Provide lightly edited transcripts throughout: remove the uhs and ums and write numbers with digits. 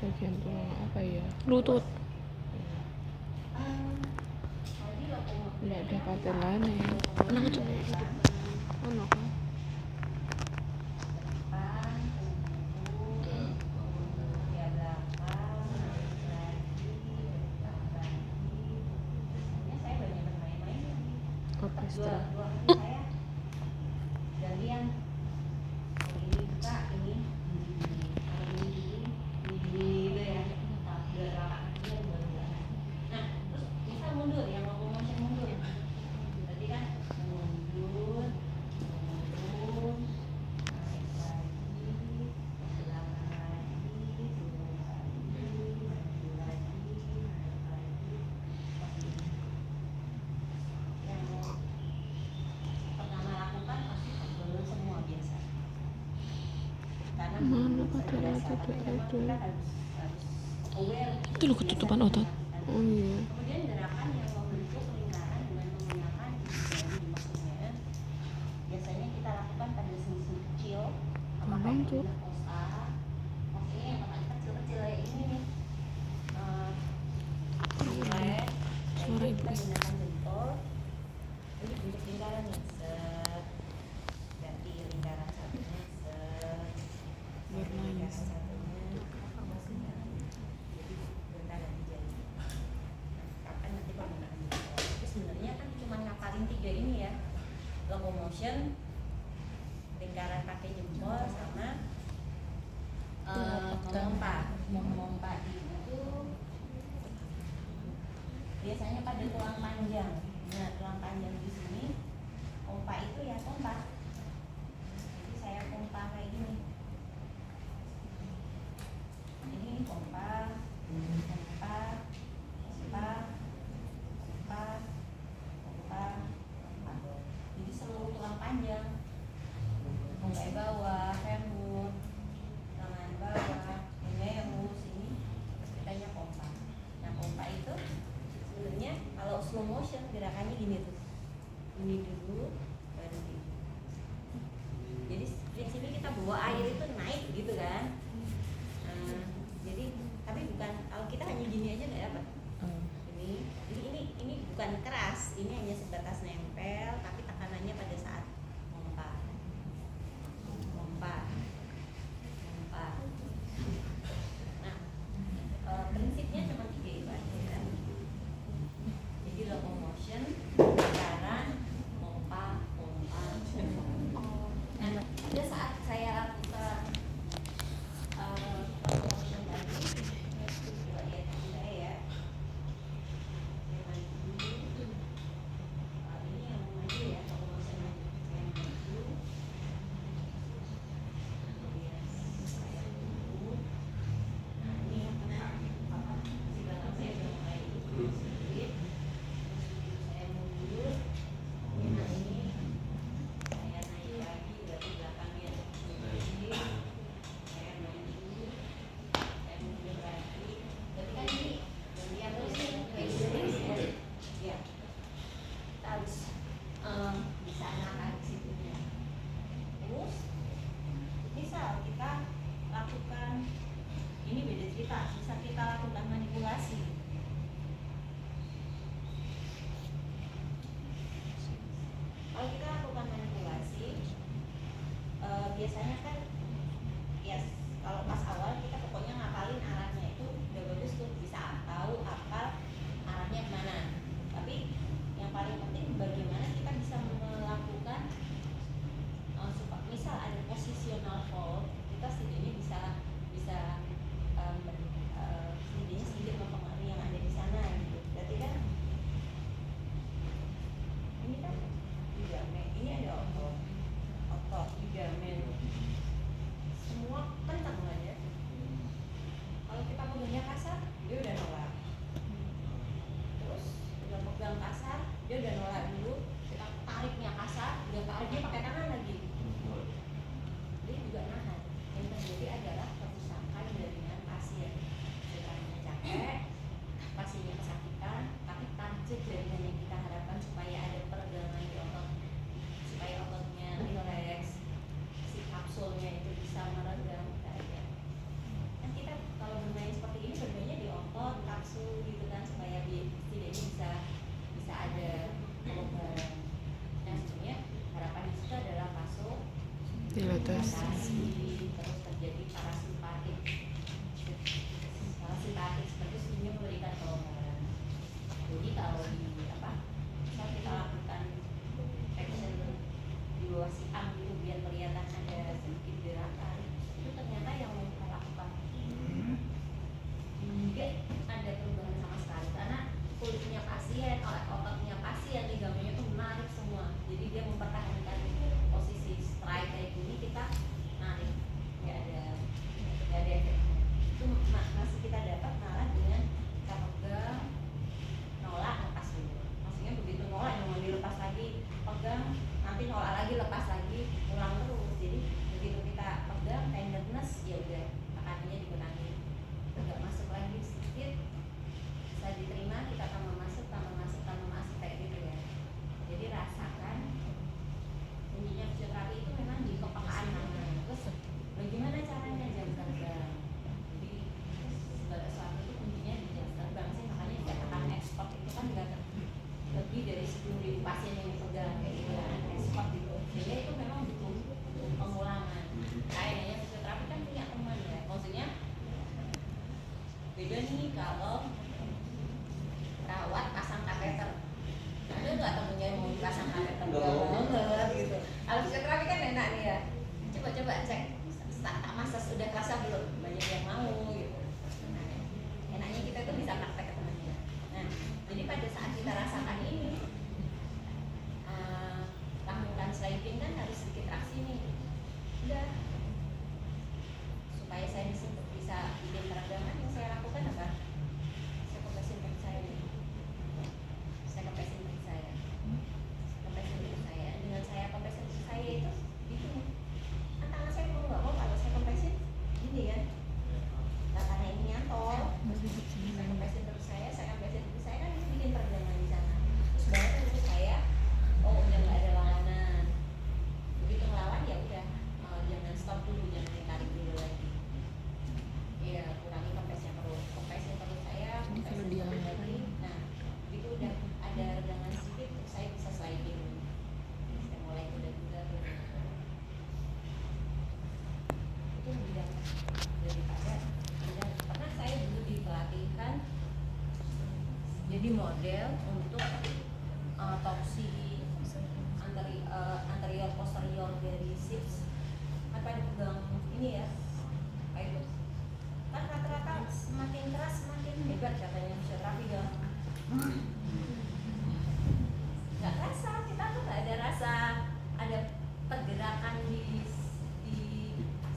bagian tulang apa ya? Lutut. Nggak ada patelane. Nang coba. Ono kan? Orkestra. Mana patelane itu? Itu lo ketutupan otot. Oh iya. Tolong tuh. Suara ibu. Sebenarnya kan cuma ngapalin 3 ini ya, locomotion, lingkaran kaki jempol, sama memompa itu biasanya pada tulang panjang. Nah, tulang panjang di sini pompa itu ya pompa. Jadi saya pompa kayak gini. Ini pompa, pompa, pompa, pompa, pompa, pompa. Jadi seluruh tulang panjang, mulai bawah, femur, lengan bawah, humerus, ini kitanya pompa. Nah, pompa itu sebenarnya kalau slow motion gerakannya gini tuh, ini dulu baru ini. Jadi prinsipnya kita bawa air itu naik gitu kan. Nah, jadi tapi bukan, kalau kita hanya gini aja nggak dapat. Ini bukan keras, ini hanya sebatas nempel, tapi tekanannya pada saat pompa. Nah, prinsipnya cuma 3 itu aja ya. Jadi locomotion, lingkaran, pompa. Nah, pada saat saya lakukan locomotion tadi, coba lihat saya ya. Ini yang maju ya, locomotion yang maju. Kemudian saya tunggu. Nah, ini si belakang saya sudah mulai sedikit. Saya mundur. Nah, ini saya naik lagi, berarti belakangnya sedikit. Saya maju, saya mundur lagi. Berarti kan ini yang terus ya. Kita harus bisa nahan di situ ya. Terus misal kita lakukan, ini beda cerita, bisa kita lakukan manipulasi. Kalau kita lakukan manipulasi, biasanya kan ya kalau pas awal kita pokoknya ngapalin arahnya itu udah bagus tuh, bisa tahu apal arahnya kemana. Tapi yang paling penting bagaimana kita bisa melakukan misal ada positional fault, kita setidaknya bisa setidaknya sedikit mempengaruhi yang ada di sana gitu. Berarti kan ini kan ligamen, ini ada otot ligamen, Dilatasi. terus terjadi parasimpatik. Parasimpatik seperti senyum memberikan kelonggaran. Jadi kalau misal kita lakukan action di bawah siang gitu biar kelihatan ada sedikit gerakan, itu ternyata yang melakukan enggak ada perubahan sama sekali karena kulitnya pasien, ototnya pasien, ligamennya itu menarik semua. Jadi dia mempertahankan posisi strike kayak gini, kita narik, nggak ada efeknya. Itu masih kita dapat malah dengan kita pegang, nolak, lepas dulu. Maksudnya begitu nolak yang mau dilepas lagi, pegang, nanti nolak lagi, lepas lagi, ulang terus. Jadi begitu kita pegang, tenderness, ya udah tekanannya dikurangi, nggak masuk lagi sedikit, bisa diterima, kita tambah masuk kayak gitu ya. Jadi rasakan kuncinya fisioterapi itu memang di kepekaan tangan. Terus bagaimana caranya jam terbang? Jadi segala sesuatu itu kuncinya di jam terbang sih, makanya dikatakan ekspor itu kan nggak lebih dari 10.000 pasien yang dipegang kayak gitu kan, ekspor gitu. Jadi itu memang butuh pengulangan. Kayaknya fisioterapi kan punya teman ya, maksudnya beda nih kalau perawat pasang kateter. Ada nggak temennya yang mau dipasang kateter? Enggak banget gitu. Kalau fisioterapi kan enak nih ya. Coba cek, tak masa sudah kerasa belum? Banyak yang mau gitu. Nah, enaknya kita tuh bisa praktek ke temannya. Nah, jadi pada saat kita rasakan ini, lakukan sliding kan harus sedikit traksi nih. Udah. Supaya saya bisa bikin peregangan, yang saya lakukan apa? Saya kompresin kaki saya. Dengan saya kompresin kaki saya itu tangan saya mau nggak mau kalau saya kompresin gini kan. Nah, karena ini nyantol, saya kompresin terus saya kompresin terus saya kan ini bikin peregangan di sana. Terus baru terus saya, udah nggak ada lawanan. Begitu ngelawan ya udah, jangan stop dulu, jangan ditarik dulu lagi. Ya kurangi kompresnya perut, kompresin perut saya, kompresin perut lagi. Nah, itu udah ada regangan sedikit, terus saya bisa sliding. Saya mulai kuda-kuda. Itu mudah daripada pernah saya dulu di pelatihan jadi model untuk torsi anterior posterior dari hips. Kan pada pegang ini ya, kayak itu. Kan rata-rata semakin keras semakin hebat katanya fisioterapi ya. Nggak rasa, kita tuh nggak ada rasa ada pergerakan di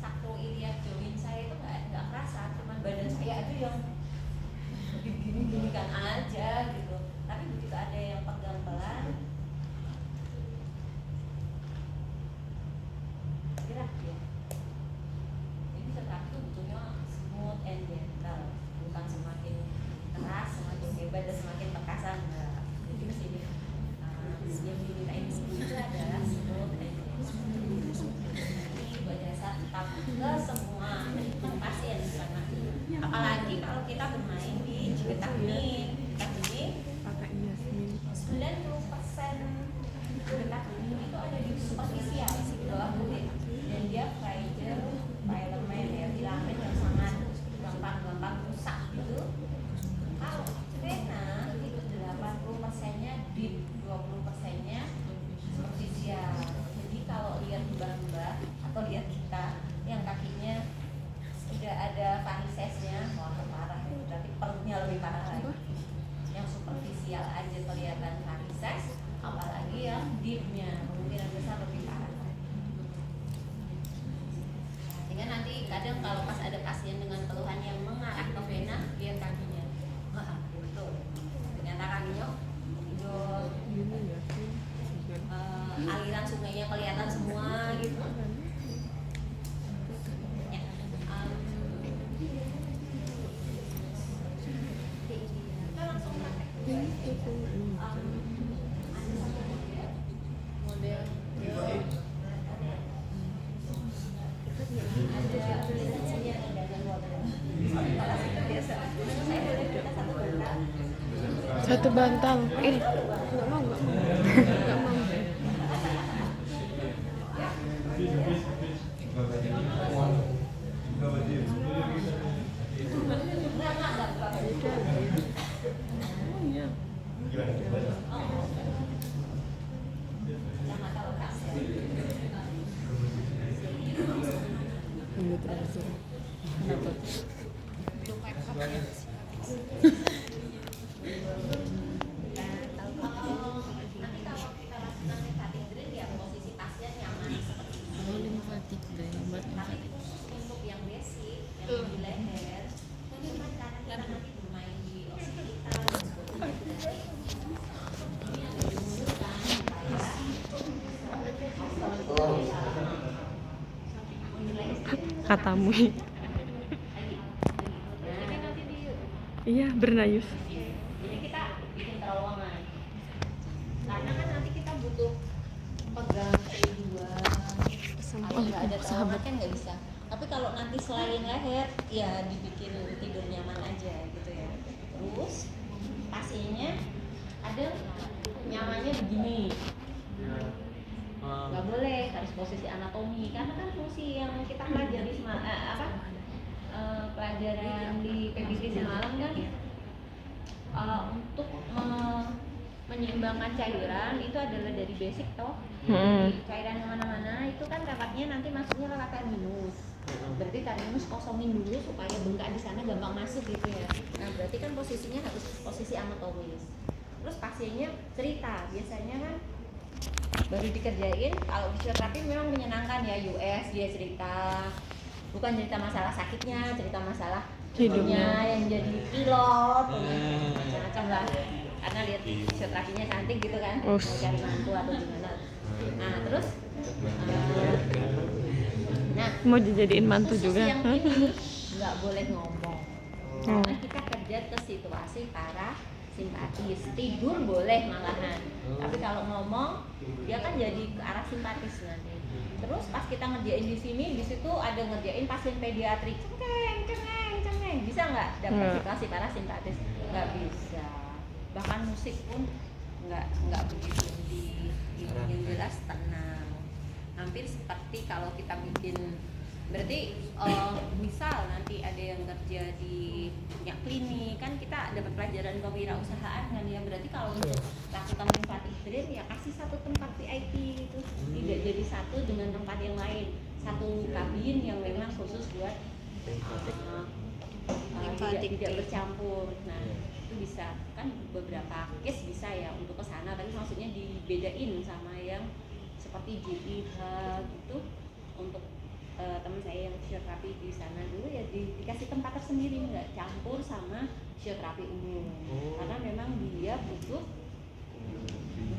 sacroiliac joint saya itu nggak kerasa, cuman badan saya itu yang begini kan aja gitu. Tapi begitu ada yang pegang pelan, gerak ya. Jadi fisioterapi itu butuhnya smooth and gentle, bukan semakin keras, semakin hebat dan semakin perkasa. Jadi kesini yang dimintain itu adalah smooth and gentle. Ini buat dasar ke semua pasien karena apalagi kalau kita bermain di teknik Pakai Yasmin. 90% getak ini itu ada di superficial di bawah kulit dan dia fragile filament ya, filament yang sangat gampang rusak gitu. Kalau vena itu 80%-nya deep, 20%-nya superficial. Jadi kalau lihat mbak-mbak atau lihat kita yang kakinya udah ada varisesnya, wah parah ya, berarti perutnya lebih parah lagi. Yang superficial aja kelihatan varises, apalagi yang deepnya kemungkinan besar lebih parah. Sehingga nanti kadang kalau pas ada pasien dengan keluhan yang mengarah ke vena, lihat kakinya, wah betul, ternyata kakinya Ini Yasmin. aliran sungainya kelihatan semua gitu. Ya, kita langsung praktek dulu aja. Ada satu model ada biasanya ada model. Biasa. Saya boleh minta satu bantal. Satu bantal. Nggak mau. Nggak mau. Brazil. Kenapa? Nanti kalau kita lakukan lymphatic drain ya posisi pasien nyaman seperti ini. Oh, lymphatic drain buat Tapi lymphatic. khusus untuk yang basic, yang di leher, bagaimana cara kita nanti bermain di occipital dan sebagainya. Ini yang diusulkan supaya menilai Katamu. Iya, bernayus. jadi kita bikin terowongan karena kan nanti kita butuh pegang T2 kalau nggak ada terowongan kan nggak bisa. Tapi kalau nanti selain leher ya dibikin tidur nyaman aja gitu ya. Terus pasiennya ada nyamannya begini, nggak boleh harus posisi anatomi karena kan fungsi yang kita pelajari pelajaran di PBT semalam kan untuk menyeimbangkan cairan itu adalah dari basic toh. Jadi cairan kemana-mana itu kan lewatnya nanti masuknya lewat terminus. Berarti terminus kosongin dulu supaya bengkak di sana gampang masuk gitu ya. Nah berarti kan posisinya harus posisi anatomis. Terus pasiennya cerita biasanya kan baru dikerjain. Kalau fisioterapi memang menyenangkan ya, US dia cerita, bukan cerita masalah sakitnya, cerita masalah hidupnya yang jadi pilot, macam-macam lah. Karena lihat fisioterapinya cantik gitu kan, mau cari mantu atau gimana. Nah terus, Mau dijadiin mantu khusus juga. yang ini nggak boleh ngomong, karena kita kerja ke situasi parasimpatis. Tidur boleh malahan, tapi kalau ngomong dia kan jadi ke arah simpatis nanti. Terus pas kita ngerjain di sini, di situ ada ngerjain pasien pediatrik, cengeng, bisa nggak dapat situasi parasimpatis? Nggak bisa. Bahkan musik pun nggak begitu yang jelas tenang. Hampir seperti kalau kita bikin, berarti misal nanti ada yang kerja di klinik kan kita dapat pelajaran kewirausahaan kan ya. Berarti kalau untuk lakukan lymphatic drain ya kasih satu tempat VIP itu, tidak jadi satu dengan tempat yang lain, satu kabin yang memang khusus buat tidak bercampur. Nah itu bisa kan, beberapa case bisa ya untuk kesana, tapi maksudnya dibedain sama yang seperti JIH gitu. Untuk teman saya yang fisioterapi di sana dulu ya dikasih tempat tersendiri, nggak campur sama fisioterapi umum. Karena memang dia butuh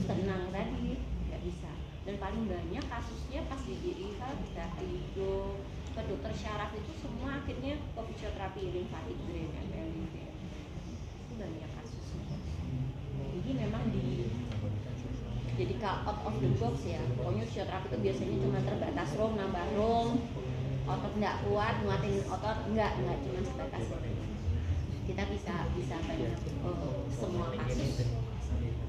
tenang tadi, nggak bisa. Dan paling banyak kasusnya pas di JIH, bisa Igo, ke dokter syaraf itu semua akhirnya ke fisioterapi lymphatic drain FLID. Itu banyak kasusnya. Jadi memang jadi out of the box ya. Pokoknya fisioterapi itu biasanya cuma terbatas room, nambah room, otot nggak kuat, nguatin otot nggak cuma sebatas itu. Kita bisa banyak semua kasus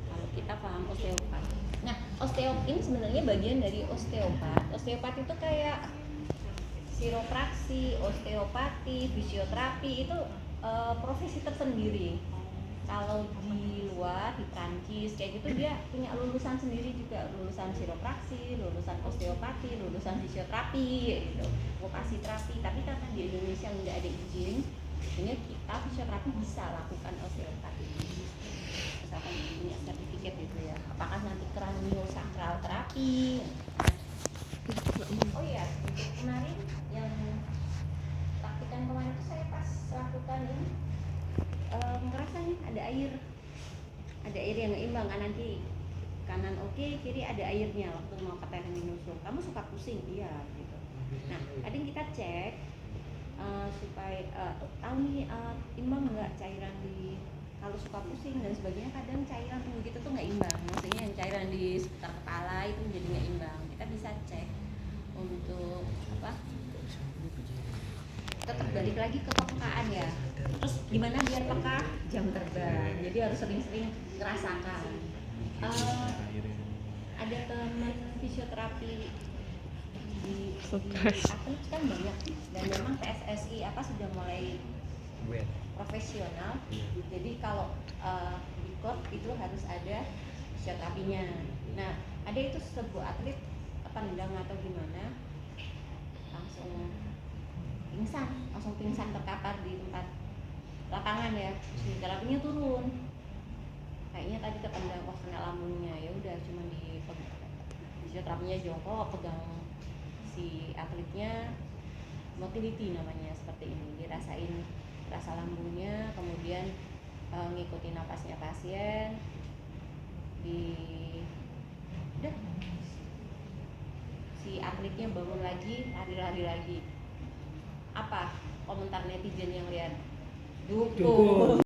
kalau kita paham osteopat. Nah osteopin sebenarnya bagian dari osteopat. Osteopat itu kayak chiropraksi, osteopati, fisioterapi itu profesi tersendiri. Kalau di luar, di Prancis kayak gitu dia punya lulusan sendiri juga, lulusan chiropraksi, lulusan osteopati, lulusan fisioterapi gitu, vokasi terapi. Tapi karena di Indonesia nggak ada izin, sehingga kita fisioterapi bisa lakukan osteopati. Misalkan punya sertifikat gitu ya. Apakah nanti craniosacral terapi? Oh iya, untuk kemarin yang praktikan kemarin itu saya pas lakukan ini ngerasa nih ada air yang imbang kan, nanti kanan oke, kiri ada airnya waktu mau ke terminusum. Kamu suka pusing? Iya gitu. Nah kadang kita cek supaya tahu nih imbang nggak cairan di, kalau suka pusing dan sebagainya, kadang cairan gitu tuh nggak imbang, maksudnya yang cairan di sekitar kepala itu jadi nggak imbang. Kita bisa cek untuk apa, tetap balik lagi ke kepekaan ya. Terus gimana biar peka? Jam terbang, jadi harus sering-sering ngerasakan. Ada teman fisioterapi di Athens kan banyak, dan memang PSSI sudah mulai profesional. Jadi kalau di klub itu harus ada fisioterapinya. Nah ada itu sebuah atlet nendang atau gimana, langsung langsung pingsan terkapar di tempat lapangan ya. Si terapinya turun, kayaknya tadi ketendang pas kena lambungnya. Ya udah cuma di fisioterapinya jongkok, pegang si atletnya, motility namanya, seperti ini. Dirasain rasa lambungnya, kemudian ngikutin napasnya pasien, udah si atletnya bangun lagi, lari-lari lagi. Apa komentar netizen yang lihat? Dukung.